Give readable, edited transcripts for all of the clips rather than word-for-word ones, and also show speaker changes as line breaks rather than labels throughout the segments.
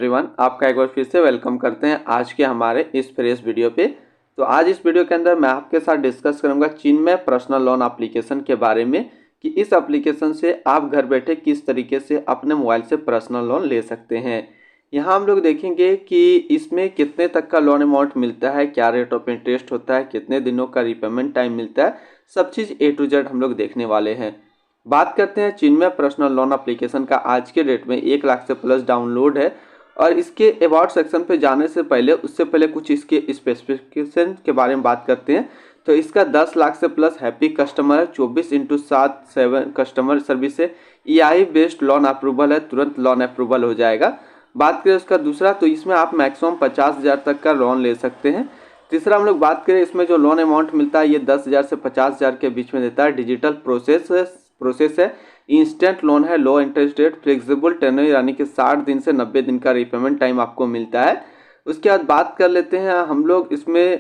Everyone, आपका एक बार फिर से वेलकम करते हैं आज के हमारे इस फ्रेश वीडियो पे। तो आज इस वीडियो के अंदर मैं आपके साथ डिस्कस करूंगा चिन्मय पर्सनल लोन एप्लीकेशन के बारे में कि इस एप्लीकेशन से आप घर बैठे किस तरीके से अपने मोबाइल से पर्सनल लोन ले सकते हैं। यहाँ हम लोग देखेंगे कि इसमें कितने तक का लोन अमाउंट मिलता है, क्या रेट ऑफ इंटरेस्ट होता है, कितने दिनों का रिपेमेंट टाइम मिलता है, सब चीज़ A to Z हम लोग देखने वाले हैं। बात करते हैं चिन्मय पर्सनल लोन एप्लीकेशन का। आज के डेट में 1 लाख से प्लस डाउनलोड है और इसके अबाउट सेक्शन पे जाने से पहले उससे पहले कुछ इसके स्पेसिफिकेशन के बारे में बात करते हैं। तो इसका 10 लाख से प्लस हैप्पी कस्टमर है, 24/7 कस्टमर सर्विस है, EI बेस्ड लोन अप्रूवल है, तुरंत लोन अप्रूवल हो जाएगा। बात करें उसका दूसरा, तो इसमें आप मैक्सिमम 50,000 तक का लोन ले सकते हैं। तीसरा हम लोग बात करें, इसमें जो लोन अमाउंट मिलता है ये 10,000 से 50,000 के बीच में देता है। डिजिटल प्रोसेस है, इंस्टेंट लोन है, लो इंटरेस्ट रेट, फ्लेक्सिबल टेन्योर यानी कि 60 दिन से 90 दिन का रिपेमेंट टाइम आपको मिलता है। उसके बाद बात कर लेते हैं हम लोग इसमें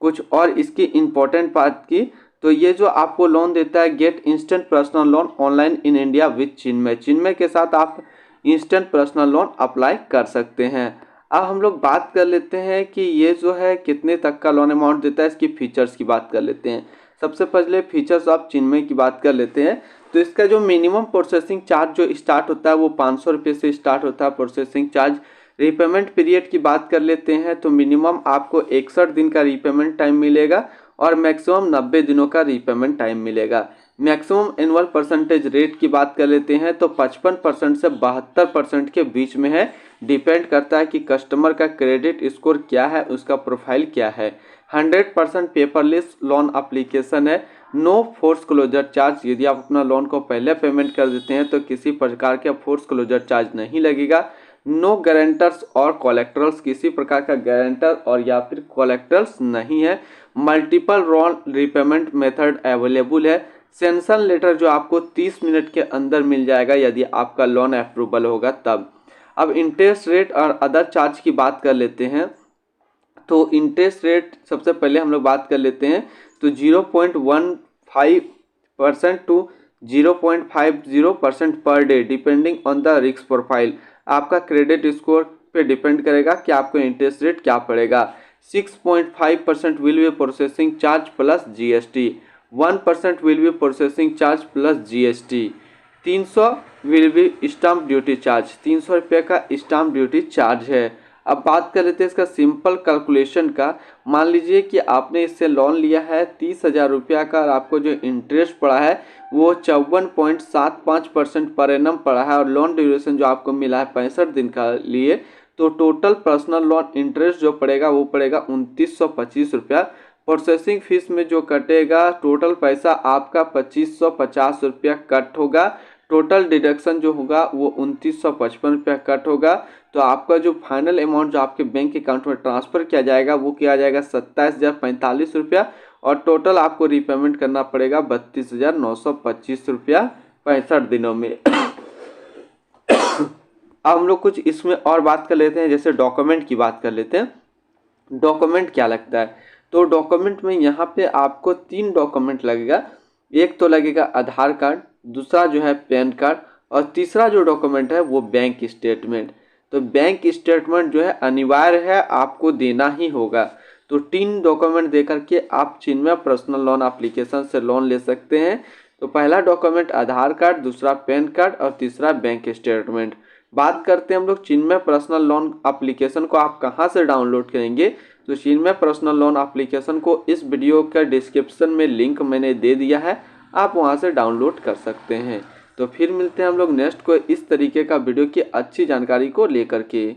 कुछ और इसकी इम्पोर्टेंट बात की। तो ये जो आपको लोन देता है, get instant personal loan online in India with Chinmay के साथ आप इंस्टेंट पर्सनल लोन अप्लाई कर सकते हैं। अब हम लोग बात कर लेते हैं कि ये जो है कितने तक का लोन अमाउंट देता है, इसकी फीचर्स की बात कर लेते हैं। सबसे पहले फीचर्स ऑफ चिन्मय की बात कर लेते हैं। तो इसका जो मिनिमम प्रोसेसिंग चार्ज जो स्टार्ट होता है वो 500 रुपये से स्टार्ट होता है प्रोसेसिंग चार्ज। रिपेमेंट पीरियड की बात कर लेते हैं तो मिनिमम आपको 61 दिन का रिपेमेंट टाइम मिलेगा और मैक्सिमम 90 दिनों का रिपेमेंट टाइम मिलेगा। मैक्सिमम एनुअल परसेंटेज रेट की बात कर लेते हैं तो 55% से 72% के बीच में है। डिपेंड करता है कि कस्टमर का क्रेडिट स्कोर क्या है, उसका प्रोफाइल क्या है। 100% पेपरलेस लोन एप्लीकेशन है। नो फोर्स क्लोजर चार्ज, यदि आप अपना लोन को पहले पेमेंट कर देते हैं तो किसी प्रकार का फोर्स क्लोजर चार्ज नहीं लगेगा। नो गारंटर्स और कोलेक्टरल्स, किसी प्रकार का गारंटर और या फिर कोलेक्टरल्स नहीं है। Multiple loan repayment method available है। सैंक्शन लेटर जो आपको 30 मिनट के अंदर मिल जाएगा यदि आपका लोन अप्रूवल होगा तब। अब इंटरेस्ट रेट और अदर चार्ज की बात कर लेते हैं। तो इंटरेस्ट रेट सबसे पहले हम लोग बात कर लेते हैं तो 0.15% to 0.50% per day depending on the risk profile. आपका क्रेडिट स्कोर पे डिपेंड करेगा कि आपको इंटरेस्ट रेट क्या पड़ेगा। 6.5% will be processing charge plus GST, 1% will be processing charge plus GST, 300 will be stamp duty charge, 300 रुपये का स्टाम्प ड्यूटी चार्ज है। अब बात कर लेते हैं इसका सिंपल कैलकुलेशन का। मान लीजिए कि आपने इससे लोन लिया है 30,000 रुपया का और आपको जो इंटरेस्ट पड़ा है वो 54.75% पर एनम पड़ा है और लोन ड्यूरेशन जो आपको मिला है 65 दिन का लिए, तो टोटल पर्सनल लोन इंटरेस्ट जो पड़ेगा वो पड़ेगा 2925 रुपया। प्रोसेसिंग फीस में जो कटेगा टोटल पैसा आपका 2550 रुपया कट होगा। टोटल डिडक्शन जो होगा वो 2955 रुपया कट होगा। तो आपका जो फाइनल अमाउंट जो आपके बैंक अकाउंट में ट्रांसफ़र किया जाएगा वो किया जाएगा 27,045 रुपया और टोटल आपको रिपेमेंट करना पड़ेगा 32,925 रुपया 65 दिनों में। अब हम लोग कुछ इसमें और बात कर लेते हैं, जैसे डॉक्यूमेंट की बात कर लेते हैं। डॉक्यूमेंट क्या लगता है, तो डॉक्यूमेंट में यहाँ पे आपको 3 डॉक्यूमेंट लगेगा। एक तो लगेगा आधार कार्ड, दूसरा जो है पैन कार्ड और तीसरा जो डॉक्यूमेंट है वो बैंक स्टेटमेंट। तो बैंक स्टेटमेंट जो है अनिवार्य है, आपको देना ही होगा। तो 3 डॉक्यूमेंट दे करके आप चिन्मय पर्सनल लोन एप्लीकेशन से लोन ले सकते हैं। तो पहला डॉक्यूमेंट आधार कार्ड, दूसरा पैन कार्ड और तीसरा बैंक स्टेटमेंट। बात करते हैं हम लोग चिन्मय पर्सनल लोन एप्लीकेशन को आप कहाँ से डाउनलोड करेंगे। तो चिन्मय पर्सनल लोन एप्लीकेशन को इस वीडियो का डिस्क्रिप्शन में लिंक मैंने दे दिया है, आप वहां से डाउनलोड कर सकते हैं। तो फिर मिलते हैं हम लोग नेक्स्ट को इस तरीके का वीडियो की अच्छी जानकारी को लेकर के।